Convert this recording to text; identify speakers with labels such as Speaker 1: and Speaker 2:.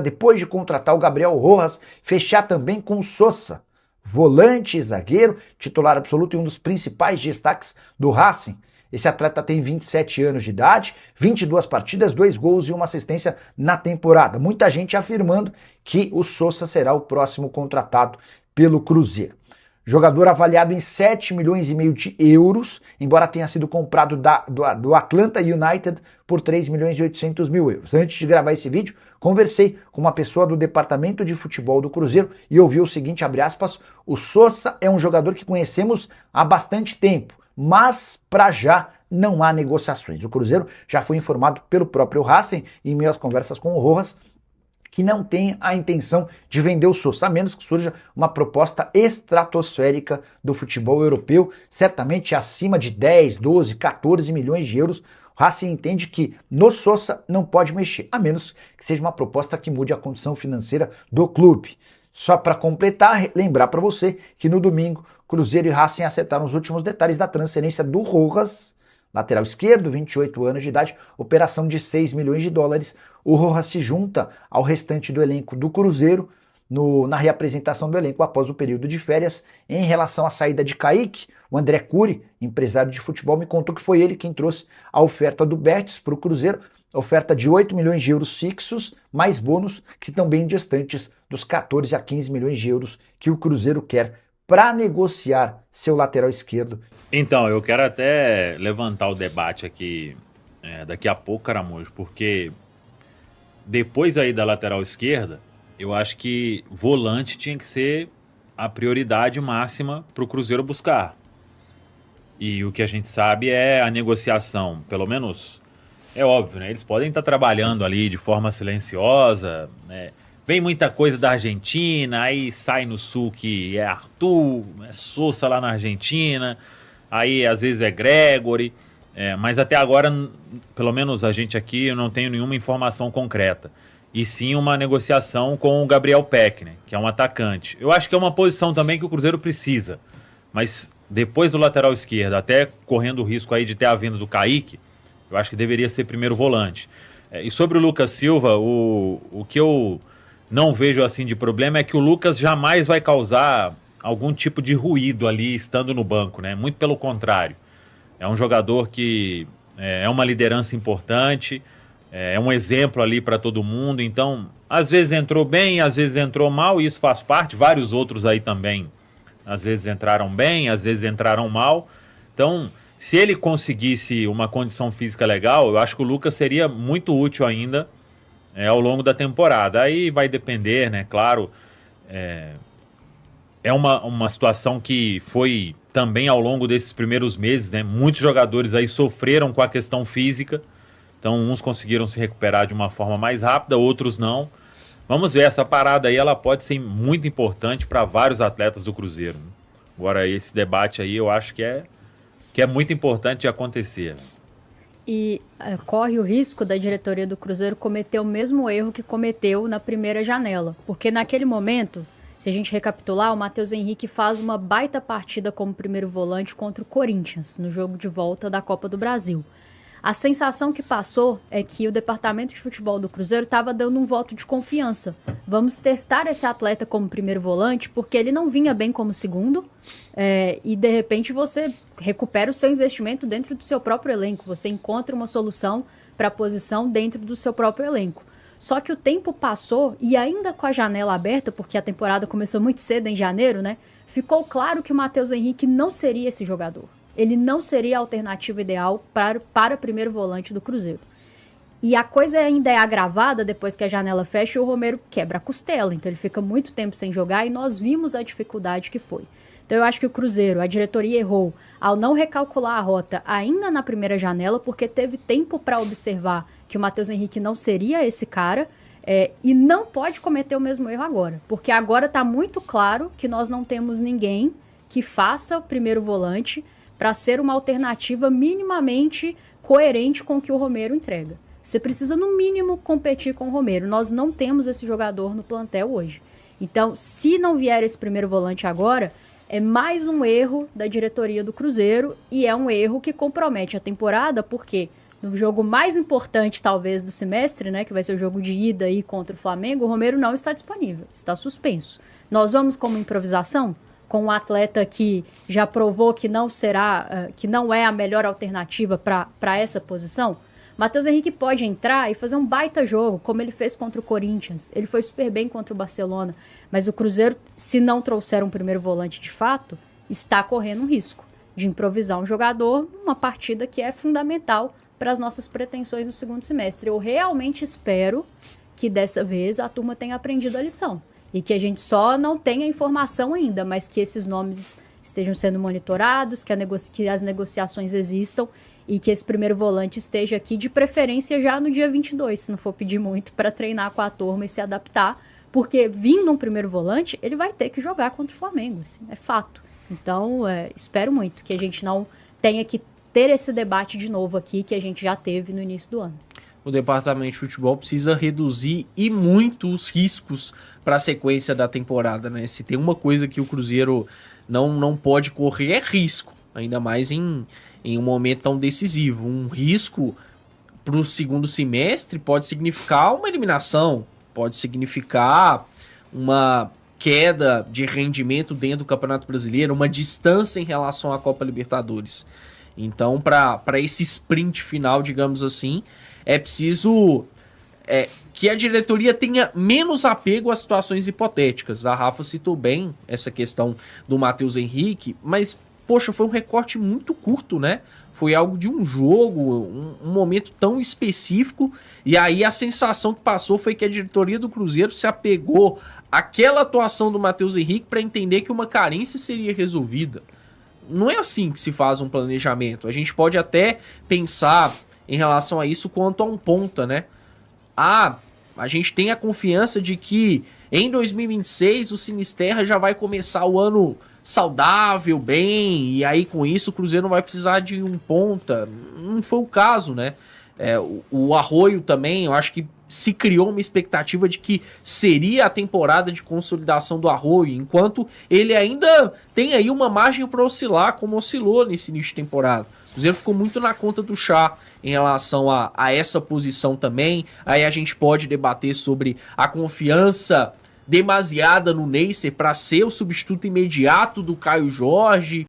Speaker 1: depois de contratar o Gabriel Rojas, fechar também com o Sosa, volante e zagueiro, titular absoluto e um dos principais destaques do Racing. Esse atleta tem 27 anos de idade, 22 partidas, 2 gols e 1 assistência na temporada. Muita gente afirmando que o Sosa será o próximo contratado pelo Cruzeiro. Jogador avaliado em 7 milhões e meio de euros, embora tenha sido comprado do Atlanta United por 3 milhões e 800 mil euros. Antes de gravar esse vídeo, conversei com uma pessoa do departamento de futebol do Cruzeiro e ouvi o seguinte, abre aspas, o Sosa é um jogador que conhecemos há bastante tempo, mas para já não há negociações. O Cruzeiro já foi informado pelo próprio Racing, em meio às conversas com o Rojas, que não tem a intenção de vender o Sosa, a menos que surja uma proposta estratosférica do futebol europeu, certamente acima de 10, 12, 14 milhões de euros. O Racing entende que no Sosa não pode mexer, a menos que seja uma proposta que mude a condição financeira do clube. Só para completar, lembrar para você que no domingo, Cruzeiro e Racing acertaram os últimos detalhes da transferência do Rojas, lateral esquerdo, 28 anos de idade, operação de 6 milhões de dólares. O Rojas se junta ao restante do elenco do Cruzeiro na reapresentação do elenco após o período de férias. Em relação à saída de Kaique, o André Cury, empresário de futebol, me contou que foi ele quem trouxe a oferta do Betis para o Cruzeiro, oferta de 8 milhões de euros fixos, mais bônus, que estão bem distantes dos 14 a 15 milhões de euros que o Cruzeiro quer para negociar seu lateral esquerdo.
Speaker 2: Então, eu quero até levantar o debate aqui daqui a pouco, Caramujo, porque depois aí da lateral esquerda, eu acho que volante tinha que ser a prioridade máxima para o Cruzeiro buscar. E o que a gente sabe é a negociação, pelo menos é óbvio, né? Eles podem estar trabalhando ali de forma silenciosa, né? Vem muita coisa da Argentina, aí sai no sul que é Arthur, é Sosa lá na Argentina, aí às vezes é Gregory, mas até agora, pelo menos a gente aqui, eu não tenho nenhuma informação concreta. E sim uma negociação com o Gabriel Peck, né, que é um atacante. Eu acho que é uma posição também que o Cruzeiro precisa, mas depois do lateral esquerdo, até correndo o risco aí de ter a vinda do Kaique, eu acho que deveria ser primeiro volante. E sobre o Lucas Silva, o que eu não vejo assim de problema é que o Lucas jamais vai causar algum tipo de ruído ali estando no banco, né? Muito pelo contrário. É um jogador que é uma liderança importante, é um exemplo ali para todo mundo. Então, às vezes entrou bem, às vezes entrou mal, e isso faz parte. Vários outros aí também, às vezes entraram bem, às vezes entraram mal. Então, se ele conseguisse uma condição física legal, eu acho que o Lucas seria muito útil ainda ao longo da temporada. Aí vai depender, né? Claro, é uma situação que foi também ao longo desses primeiros meses, né? Muitos jogadores aí sofreram com a questão física, então uns conseguiram se recuperar de uma forma mais rápida, outros não. Vamos ver, essa parada aí ela pode ser muito importante para vários atletas do Cruzeiro, né? Agora esse debate aí eu acho que é muito importante de acontecer.
Speaker 3: E corre o risco da diretoria do Cruzeiro cometer o mesmo erro que cometeu na primeira janela. Porque naquele momento, se a gente recapitular, o Matheus Henrique faz uma baita partida como primeiro volante contra o Corinthians, no jogo de volta da Copa do Brasil. A sensação que passou é que o departamento de futebol do Cruzeiro estava dando um voto de confiança. Vamos testar esse atleta como primeiro volante, porque ele não vinha bem como segundo, e de repente você recupera o seu investimento dentro do seu próprio elenco, você encontra uma solução para a posição dentro do seu próprio elenco. Só que o tempo passou e ainda com a janela aberta, porque a temporada começou muito cedo em janeiro, né? Ficou claro que o Matheus Henrique não seria esse jogador. Ele não seria a alternativa ideal para primeiro volante do Cruzeiro. E a coisa ainda é agravada depois que a janela fecha e o Romero quebra a costela. Então ele fica muito tempo sem jogar e nós vimos a dificuldade que foi. Então eu acho que o Cruzeiro, a diretoria errou ao não recalcular a rota ainda na primeira janela, porque teve tempo para observar que o Matheus Henrique não seria esse cara, e não pode cometer o mesmo erro agora. Porque agora está muito claro que nós não temos ninguém que faça o primeiro volante para ser uma alternativa minimamente coerente com o que o Romero entrega. Você precisa, no mínimo, competir com o Romero. Nós não temos esse jogador no plantel hoje. Então, se não vier esse primeiro volante agora, é mais um erro da diretoria do Cruzeiro e é um erro que compromete a temporada, porque no jogo mais importante, talvez, do semestre, né, que vai ser o jogo de ida aí contra o Flamengo, o Romero não está disponível, está suspenso. Nós vamos como improvisação? Com um atleta que já provou que não será, que não é a melhor alternativa para essa posição? Matheus Henrique pode entrar e fazer um baita jogo, como ele fez contra o Corinthians. Ele foi super bem contra o Barcelona. Mas o Cruzeiro, se não trouxer um primeiro volante de fato, está correndo um risco de improvisar um jogador numa partida que é fundamental para as nossas pretensões no segundo semestre. Eu realmente espero que dessa vez a turma tenha aprendido a lição. E que a gente só não tenha informação ainda, mas que esses nomes estejam sendo monitorados, que as negociações existam e que esse primeiro volante esteja aqui, de preferência já no dia 22, se não for pedir muito, para treinar com a turma e se adaptar, porque vindo um primeiro volante, ele vai ter que jogar contra o Flamengo, assim, é fato. Então, espero muito que a gente não tenha que ter esse debate de novo aqui, que a gente já teve no início do ano.
Speaker 4: O departamento de futebol precisa reduzir e muito os riscos para a sequência da temporada, né? Se tem uma coisa que o Cruzeiro não pode correr, é risco, ainda mais em um momento tão decisivo. Um risco para o segundo semestre pode significar uma eliminação, pode significar uma queda de rendimento dentro do Campeonato Brasileiro, uma distância em relação à Copa Libertadores. Então, para esse sprint final, digamos assim, é preciso que a diretoria tenha menos apego às situações hipotéticas. A Rafa citou bem essa questão do Matheus Henrique, mas, poxa, foi um recorte muito curto, né? Foi algo de um jogo, um momento tão específico, e aí a sensação que passou foi que a diretoria do Cruzeiro se apegou àquela atuação do Matheus Henrique para entender que uma carência seria resolvida. Não é assim que se faz um planejamento. A gente pode até pensar em relação a isso quanto a um ponta, né? A gente tem a confiança de que em 2026 o Sinisterra já vai começar o ano saudável, bem, e aí com isso o Cruzeiro não vai precisar de um ponta. Não foi o caso, né? O Arroio também, eu acho que se criou uma expectativa de que seria a temporada de consolidação do Arroio, enquanto ele ainda tem aí uma margem para oscilar, como oscilou nesse início de temporada. O Cruzeiro ficou muito na conta do chá em relação a essa posição também. Aí a gente pode debater sobre a confiança demasiada no Neisser para ser o substituto imediato do Caio Jorge.